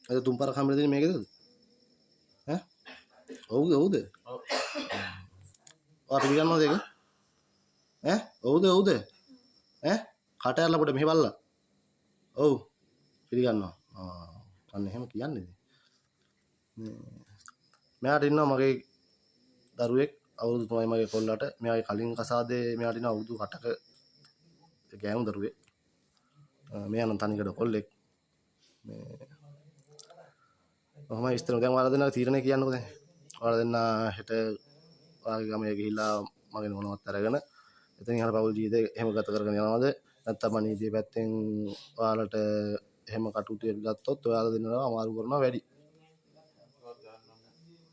අද තුන් පාරක් හම්බෙලා දෙන්නේ මේකේද? ඈ? ඔව්ද? ඔයා පිළිගන්නවද ඒක? ඈ? ඔව්ද? ඈ? කට ඇරලා පොඩ මෙහෙ බලලා. ඔව්. පිළිගන්නවා. අන්න එහෙම කියන්නේ. මෙයාට ඉන්නවා මගේ දරුවෙක් අවුරුදු 3යි මගේ කොල්ලට. මෙයාගේ කලින් කසාදේ මෙයාට ඉන්න අවුරුදු 8ක ගෑනු දරුවෙක්. මෙයා නම් තනිකඩ කොල්ලෙක්. මේ කොහොමයි ඉස්තර දැන් ඔයාලා දෙන්නා තීරණය කියන්නකෝ දැන්. ඔයාලා දෙන්නා හෙට ඔයාගේ ගමේ ගිහිල්ලා මගේ මොනවත් අරගෙන එතනින් යන පවුල් ජීවිතේ එහෙම ගත කරගෙන යනවද? නැත්නම් අනීතිය පැත්තෙන් ඔයාලට එහෙම කටුටියක් ගත්තොත් ඔයාලා දෙන්නවා අමාරු කරනවා වැඩි.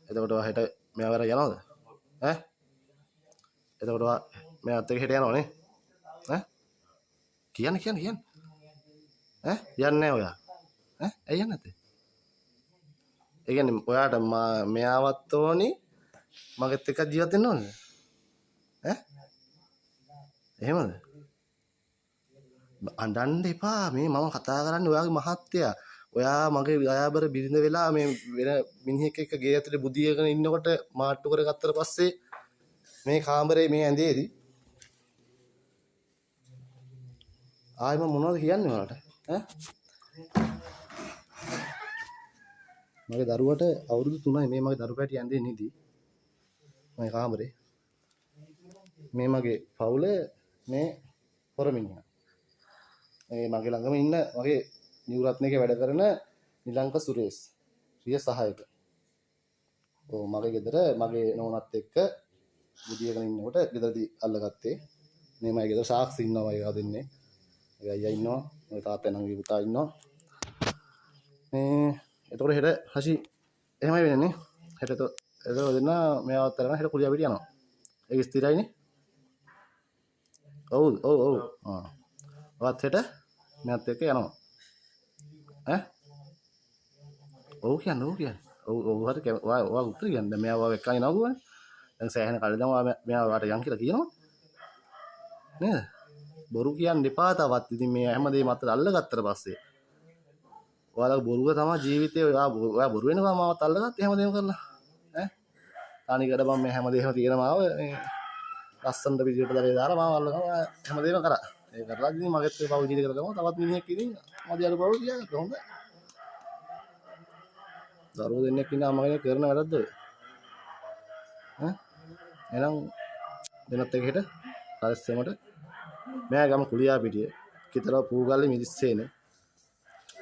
එතකොට ඔයා හෙට මෙයාව අරන් යනවද? ඈ? එතකොට ඔයා මෙයාත් එක්ක හෙට යනවනේ? ඈ? කියන්න. ඈ? යන්නේ නැහැ ඔයා. ඈ? ඇයි යන්නේ නැත්තේ? ඒ කියන්නේ ඔයාට මෙයාවත් ඕනි මගෙත් එක්ක ජීවත් වෙන්න ඕනද? ඈ? එහෙමද? අඬන්න එපා. මේ මම කතා කරන්නේ ඔයාගේ මහත්තයා. ඔයා මගේ ගයාබර බිරිඳ වෙලා මේ වෙන මිනිහෙක් එක්ක ගේ ඇතුලේ බුදියගෙන ඉන්නකොට මාට්ටු කරගත්තට පස්සේ මේ කාමරේ මේ ඇඳේදී ආයෙ මම මොනවද කියන්නේ ඔයාලට? ඈ? මගේ දරුවට අවුරුදු 3යි මේ මගේ දරු පැටිය ඇඳේ නිදි. මගේ කාමරේ. මේ මගේ පවුල මේ හොරමිනියා. මේ මගේ ළඟම ඉන්න මගේ නිව්රත්නයේ වැඩ කරන නිලංක සුරේෂ්. ප්‍රිය සහායක. ඔව් මගේ ගෙදර මගේ නෝනත් එක්ක බුදියගෙන ඉන්නකොට ගෙදරදී අල්ලගත්තේ. මේ මගේ ගෙදර සාක්ෂි ඉන්නවා ඒවා දෙන්නේ. ඒ අයියා ඉන්නවා. මගේ තාත්තා නංගි පුතා ඉන්නවා. මේ එතකොට හෙට හෂි එහෙමයි වෙන්නේ නේ. හෙට එතකොට දෙන්න මෙයාවත් අරගෙන හෙට කුලියා පිට යනවා. ඒක ස්ථිරයිනේ. ඔව්. ඔයත් හෙට මෙයාත් එක්ක යනවා. ඈ? ඔව් කියන්න. ඔව් හරි ඔයා උත්තර කියන්න. දැන් මෙයා ඔයාව එක්කන් එනවා ගුවනේ. දැන් සෑහෙන කල් දැන් ඔයා මෙයා ඔයාට යන් කියලා කියනවා. නේද? බොරු කියන්න එපා තවත්. ඉතින් මේ හැමදේම අතට අල්ලගත්තට පස්සේ ඔයාලගේ බොරුව තමයි ජීවිතේ ඔයා බොරු වෙනවා මාවත් අල්ලගත්ත හැමදේම කරලා. ඈ? තනිකඩ මම මේ හැමදේම තියෙනමාව මේ ලස්සනට පිළිවෙලට දරේ දාලා මාව අල්ලනවා හැමදේම කරා. ඒ කරලා ඉතින් මගෙත් ඒ පව් ජීවිතේ කරගම තවත් මිනිහෙක් ඉතින් මදියල පව් කියා කොහොමද? දරුවෝ දෙන්නෙක් ඉන්නා මගේ කරන වැඩක්ද ඔය? ඈ? එහෙනම් දෙනත් එක හෙට පරිස්සමට මෙයා ගම කුලියා පිටිය කිතරව පූගල්ලේ මිරිස්සේනේ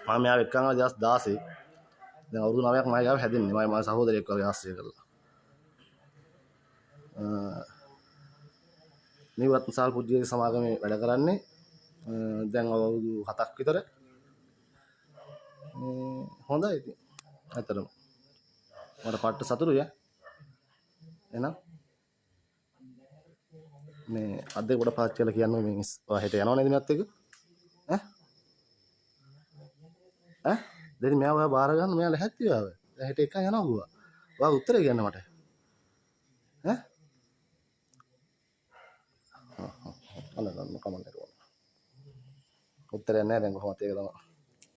මම මෙයාව එක්කන් ආව 2016 දැන් අවුරුදු 9ක් මම ගාව හැදෙන්නේ මම සහෝදරයෙක් වගේ ආශ්‍රය කරලා නිවරත්න සාල් පුජ්‍යයේ සමාගමේ වැඩ කරන්නේ දැන් අවුරුදු 7ක් විතර හොඳයි ඉතින් ඇත්තටම මට පට්ට සතුටුයි එහෙනම් මේ අද්දේ කොට පාත් කියලා කියන්නේ මේ ඔයා හෙට යනව නේද මෙයත් එක්ක ඈ දෙනි මෙයා ඔයා බාර ගන්න මෙයා ලැහැත්ති ආව දැන් හෙට එකන් යනවා ගුවා ඔයා උත්තරේ කියන්න මට ඈ අන්න කමන්න උත්තරයක් නැහැ දැන් කොහොමද ඒක තමයි